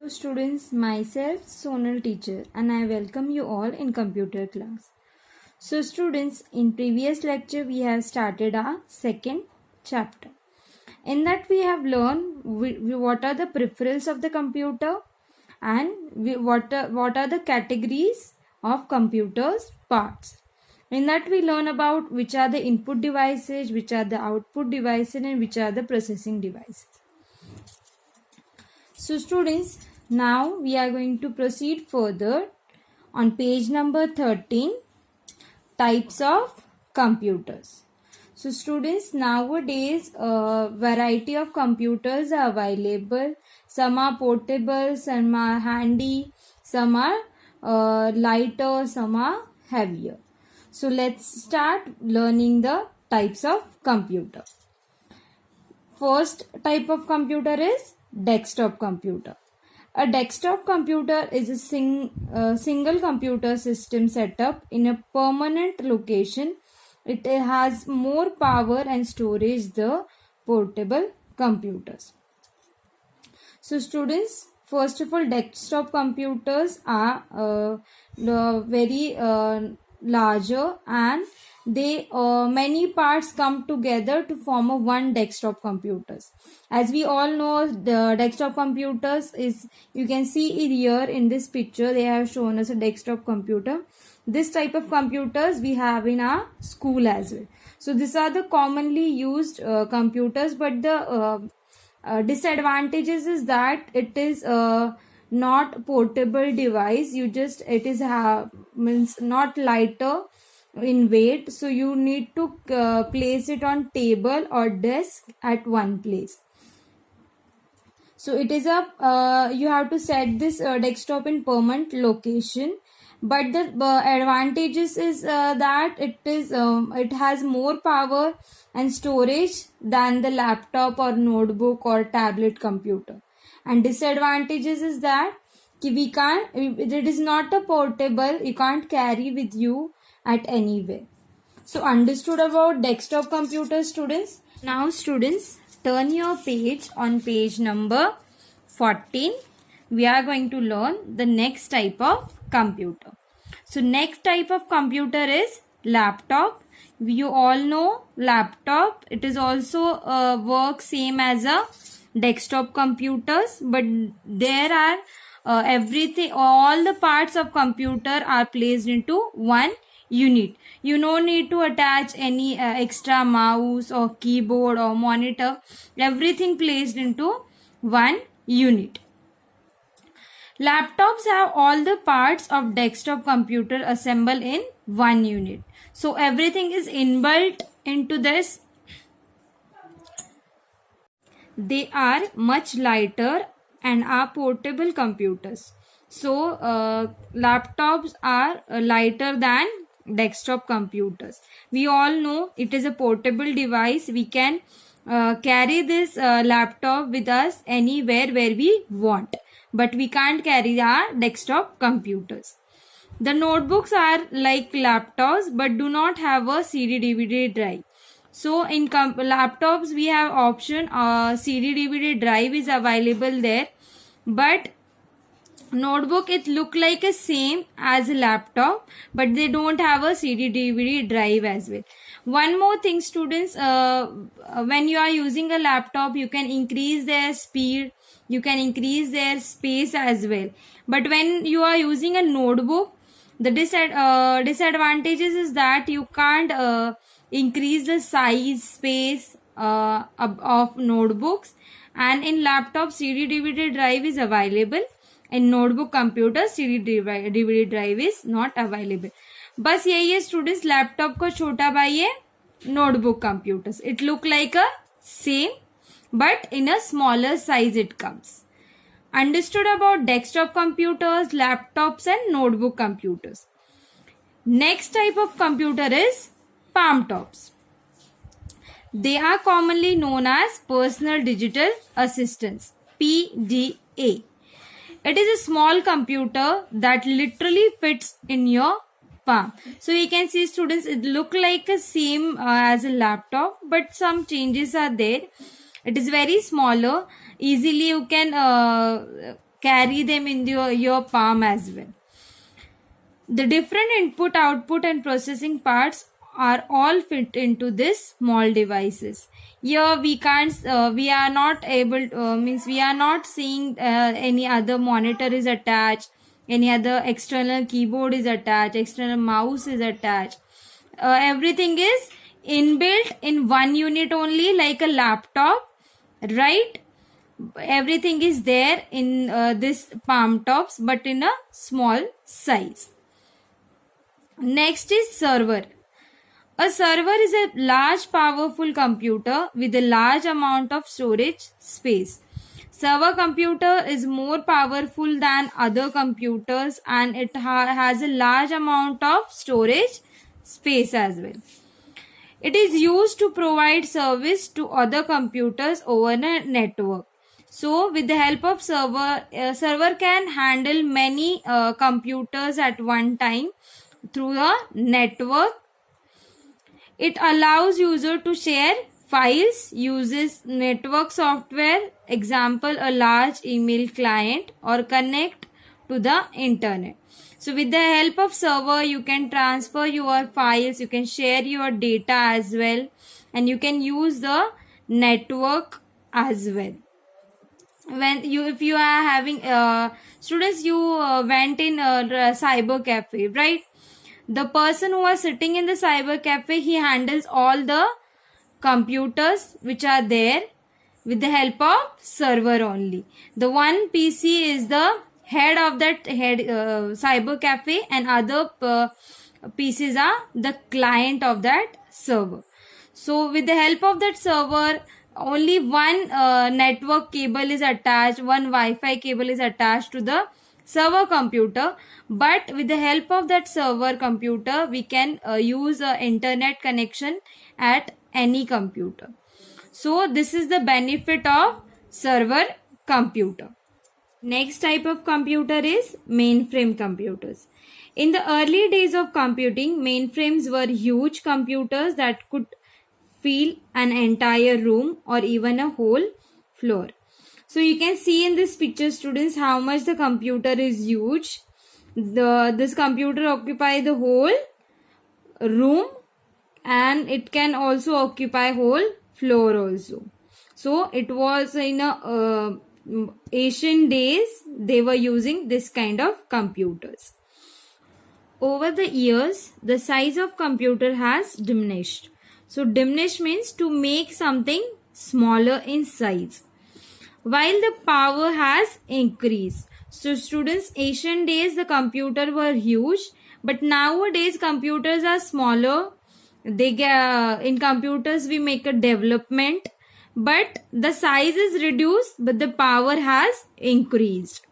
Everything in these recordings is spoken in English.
Students, myself Sonal teacher and I welcome you all in computer class. So students, in previous lecture we have started our second chapter. In that we have learned what are the peripherals of the computer and what are the categories of computers parts. In that we learn about which are the input devices, which are the output devices and which are the processing devices. So students, now we are going to proceed further on page number 13, types of computers. So students, nowadays variety of computers are available. Some are portable, some are handy, some are lighter, some are heavier. So let's start learning the types of computer. First type of computer is desktop computer. A desktop computer is a single computer system set up in a permanent location. It has more power and storage than portable computers. So students, first of all, desktop computers are very larger and they many parts come together to form a one desktop computers. As we all know, the desktop computers is, you can see it here in this picture, they have shown us a desktop computer. This type of computers we have in our school as well. So these are the commonly used computers, but the disadvantages is that it is not portable device. You just, it is means not lighter in weight, so you need to place it on table or desk at one place. So it is a you have to set this desktop in permanent location, but the advantages is that it has more power and storage than the laptop or notebook or tablet computer. And disadvantages is that we can't, it is not a portable, you can't carry with you at anywhere. So understood about desktop computer, students? Now students, turn your page on page number 14. We are going to learn the next type of computer. So next type of computer is laptop. You all know laptop. It is also work same as a desktop computers, but there are everything, all the parts of computer are placed into one unit. You no need to attach any extra mouse or keyboard or monitor. Everything placed into one unit. Laptops have all the parts of desktop computer assembled in one unit. So everything is inbuilt into this. They are much lighter and are portable computers. So laptops are lighter than desktop computers. We all know it is a portable device. We can carry this laptop with us anywhere where we want, but we can't carry our desktop computers. The notebooks are like laptops but do not have a CD DVD drive. So in laptops we have option CD DVD drive is available there, but notebook it look like a same as a laptop, but they don't have a CD DVD drive as well. One more thing, students, when you are using a laptop, you can increase their speed, you can increase their space as well. But when you are using a notebook, the disadvantages is that you can't increase the size, space of notebooks. And in laptop, CD DVD drive is available. In notebook computer, CD DVD drive is not available. बस यही है students, laptop का छोटा भाई है notebook computers. It look like a same but in a smaller size it comes. Understood about desktop computers, laptops and notebook computers. Next type of computer is palm tops. They are commonly known as personal digital assistants, PDA. It is a small computer that literally fits in your palm. So you can see, students, it look like a same as a laptop, but some changes are there. It is very smaller. Easily you can carry them in your palm as well. The different input, output and processing parts are all fit into this small devices. Here we can't, we are not able to, means we are not seeing any other monitor is attached, any other external keyboard is attached, external mouse is attached. Everything is inbuilt in one unit only, like a laptop, right? Everything is there in this palm tops, but in a small size. Next is server. A server is a large powerful computer with a large amount of storage space. Server computer is more powerful than other computers, and it has a large amount of storage space as well. It is used to provide service to other computers over a network. So with the help of server can handle many computers at one time through a network. It allows user to share files, uses network software, example a large email client, or connect to the internet. So with the help of server, you can transfer your files, you can share your data as well, and you can use the network as well. If you are having students, you went in a cyber cafe, right? The person who was sitting in the cyber cafe, he handles all the computers which are there with the help of server only. The one PC is the head of that cyber cafe, and other PCs are the client of that server. So with the help of that server, only one network cable is attached, one Wi-Fi cable is attached to the server computer, but with the help of that server computer, we can use a internet connection at any computer. So this is the benefit of server computer. Next type of computer is mainframe computers. In the early days of computing, mainframes were huge computers that could fill an entire room or even a whole floor. So you can see in this picture, students, how much the computer is huge. This computer occupies the whole room, and it can also occupy whole floor also. So it was in a ancient days, they were using this kind of computers. Over the years, the size of computer has diminished. So diminished means to make something smaller in size, while the power has increased. So students, ancient days the computer were huge, but nowadays computers are smaller. In computers we make a development, but the size is reduced, but the power has increased.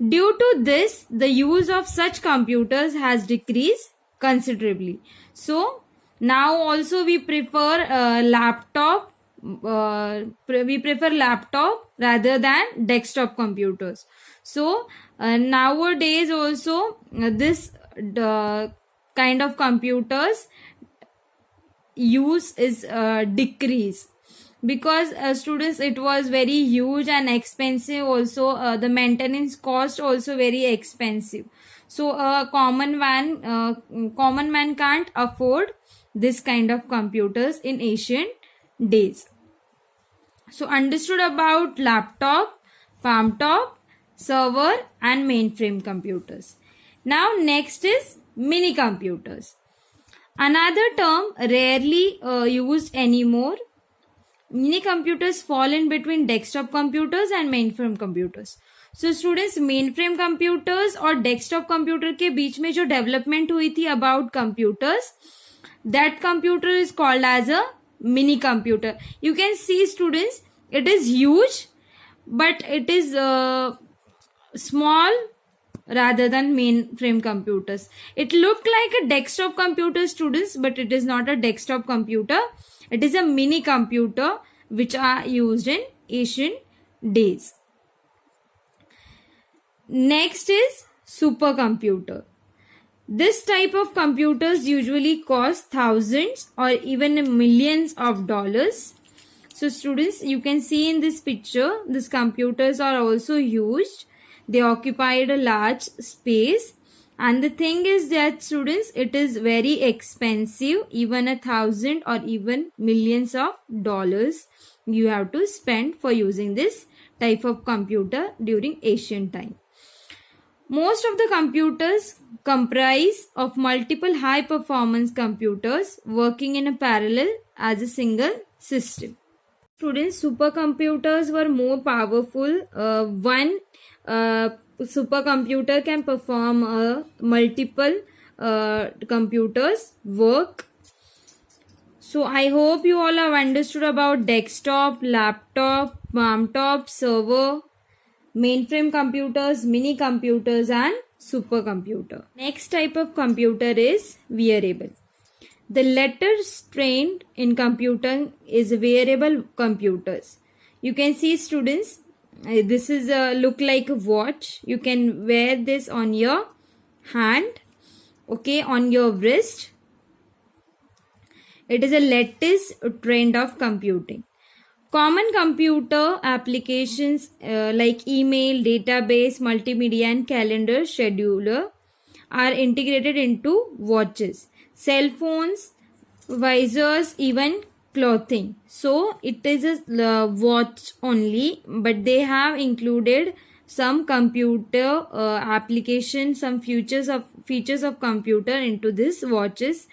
Due to this, the use of such computers has decreased considerably. So now also we prefer laptop. We prefer laptop rather than desktop computers. So nowadays also this kind of computers use is decreased, because students, it was very huge and expensive also. The maintenance cost also very expensive. So a common man can't afford this kind of computers in ancient days. So understood about laptop, palm top, server and mainframe computers. Now next is mini computers. Another term rarely used anymore. Mini computers fall in between desktop computers and mainframe computers. So students, mainframe computers और desktop computer के बीच में जो development हुई थी about computers, that computer is called as a mini computer. You can see, students, it is huge, but it is small rather than mainframe computers. It looked like a desktop computer, students, but it is not a desktop computer. It is a mini computer which are used in ancient days. Next is supercomputer. This type of computers usually cost thousands or even millions of dollars. So students, you can see in this picture, these computers are also used. They occupied a large space. And the thing is that students, it is very expensive, even 1,000 or even millions of dollars you have to spend for using this type of computer during ancient time. Most of the computers comprise of multiple high performance computers working in a parallel as a single system. Students, supercomputers were more powerful. One supercomputer can perform multiple computers work. So I hope you all have understood about desktop, laptop, palm top, server, mainframe computers, mini computers and supercomputer. Next type of computer is wearable. The letters trained in computing is wearable computers. You can see students, this is a look like a watch. You can wear this on your hand, okay, on your wrist. It is a latest trend of computing. Common computer applications like email, database, multimedia and calendar scheduler are integrated into watches, cell phones, visors, even clothing. So it is a watch only, but they have included some computer application, some features of computer into this watches.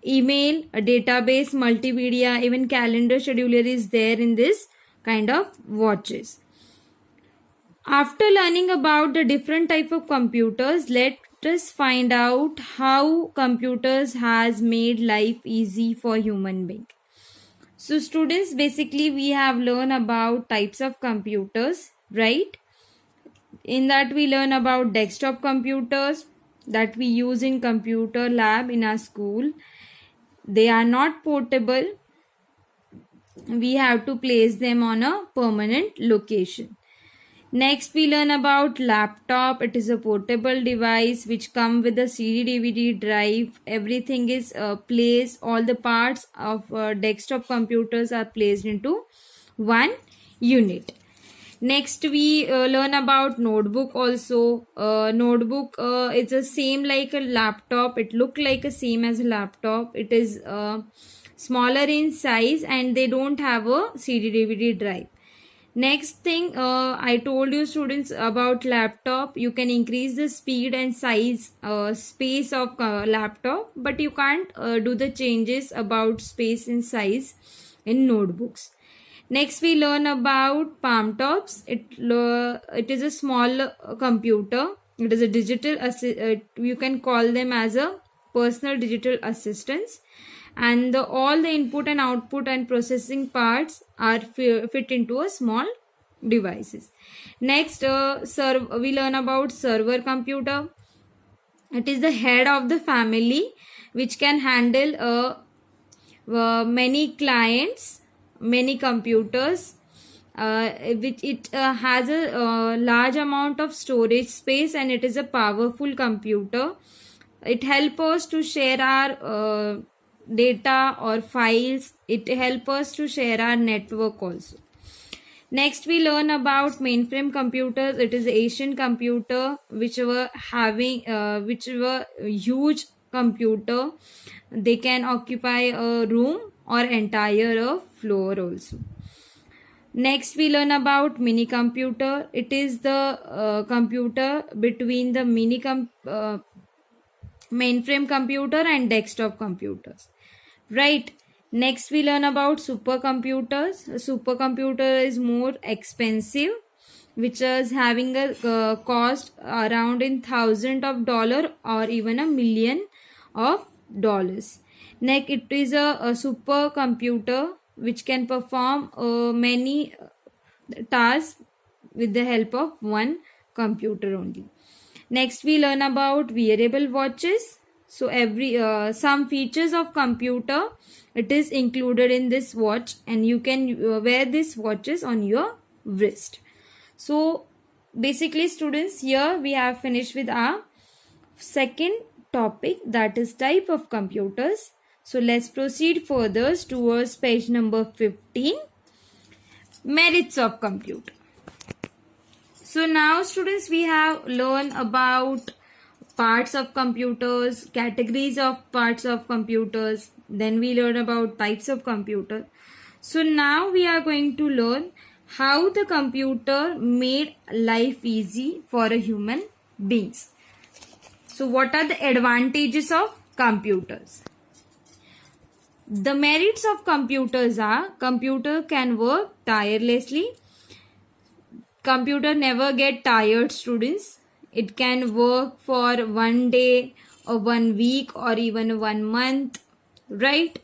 Email, a database, multimedia, even calendar scheduler is there in this kind of watches. After learning about the different type of computers, let us find out how computers has made life easy for human being. So students, basically we have learned about types of computers, right? In that we learn about desktop computers that we use in computer lab in our school. They are not portable. We have to place them on a permanent location. Next we learn about laptop. It is a portable device which come with a CD DVD drive. Everything is placed, all the parts of desktop computers are placed into one unit. Next we learn about notebook also. Notebook is the same like a laptop. It look like a same as a laptop. It is smaller in size and they don't have a CD DVD drive. Next thing I told you students about laptop. You can increase the speed and size space of laptop, but you can't do the changes about space and size in notebooks. Next we learn about palm tops. It is a small computer. It is a digital you can call them as a personal digital assistants, and all the input and output and processing parts are fit into a small devices. Next we learn about server computer. It is the head of the family which can handle many clients, many computers, which it has a large amount of storage space, and it is a powerful computer. It helps us to share our data or files. It helps us to share our network also. Next we learn about mainframe computers. It is Asian computer which were huge computer. They can occupy a room or entire floor also. Next we learn about mini computer. It is the computer between the mainframe computer and desktop computers, right? Next we learn about supercomputers. A supercomputer is more expensive, which is having a cost around in thousands of dollars or even $1 million. Next it is a supercomputer which can perform many tasks with the help of one computer only. Next we learn about wearable watches. So every some features of computer, it is included in this watch, and you can wear these watches on your wrist. So basically students, here we have finished with our second topic, that is type of computers. So let's proceed further towards page number 15. merits of computer. So now students, we have learned about parts of computers, categories of parts of computers, then we learn about types of computer. So now we are going to learn how the computer made life easy for a human beings. So what are the advantages of computers? The merits of computers are computer can work tirelessly. Computer never get tired, students. It can work for 1 day or 1 week or even 1 month, right?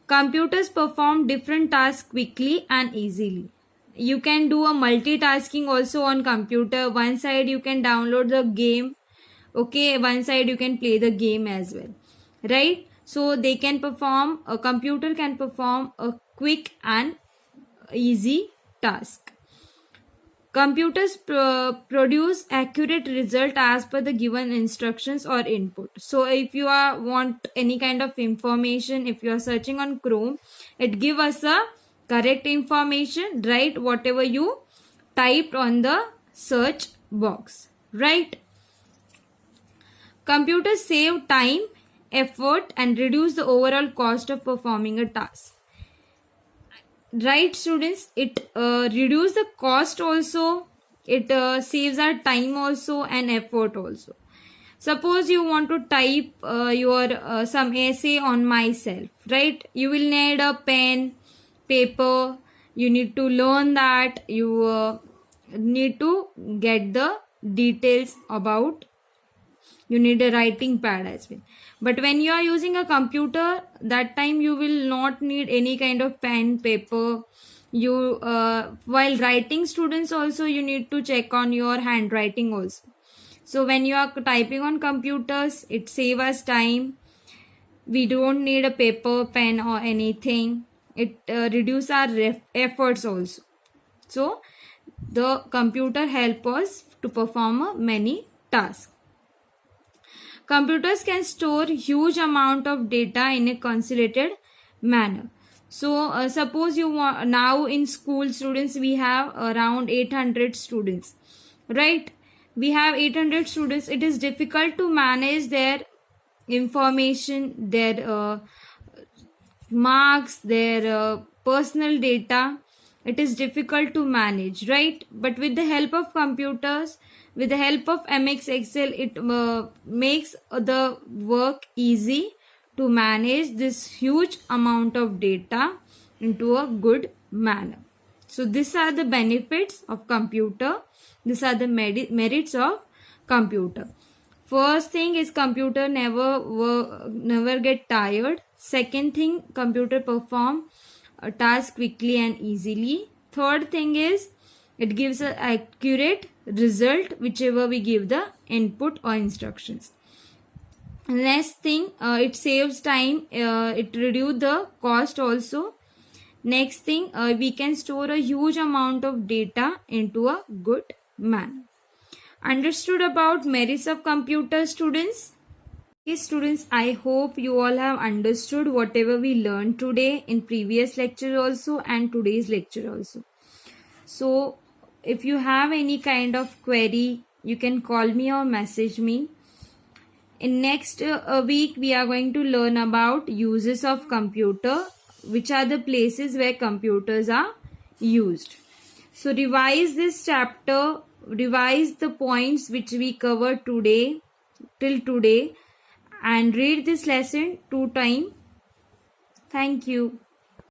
Computers perform different tasks quickly and easily. You can do a multitasking also on computer. One side you can download the game, okay, one side you can play the game as well, right? So they can perform, a computer can perform a quick and easy task. Computers produce accurate result as per the given instructions or input. So if you want any kind of information, if you are searching on Chrome, it give us a correct information, right? Whatever you typed on the search box, right? Computers save time, effort, and reduce the overall cost of performing a task. Right, students? It reduce the cost also. It saves our time also and effort also. Suppose you want to type your some essay on myself, right? You will need a pen, paper. You need to learn that. You need to get the details about. You need a writing pad as well. But when you are using a computer, that time you will not need any kind of pen, paper. You while writing, students also, you need to check on your handwriting also. So when you are typing on computers, it saves us time. We don't need a paper, pen or anything. It reduces our efforts also. So the computer helps us to perform many tasks. Computers can store huge amount of data in a consolidated manner. So suppose you want, now in school, students, we have around 800 students, right? We have 800 students. It is difficult to manage their information, their marks, their personal data. It is difficult to manage, right? But with the help of computers, with the help of MX Excel, it makes the work easy to manage this huge amount of data into a good manner. So these are the benefits of computer. These are the merits of computer. First thing is computer never get tired. Second thing, computer perform a task quickly and easily. Third thing is it gives an accurate result whichever we give the input or instructions. Next thing, it saves time. It reduce the cost also. Next thing, we can store a huge amount of data into a good manner. Understood about merits of computer, students? Okay, students, I hope you all have understood whatever we learned today in previous lecture also and today's lecture also. So if you have any kind of query, you can call me or message me. In next week, we are going to learn about uses of computer, which are the places where computers are used. So revise this chapter, revise the points which we covered today till today, and read this lesson 2 times. Thank you.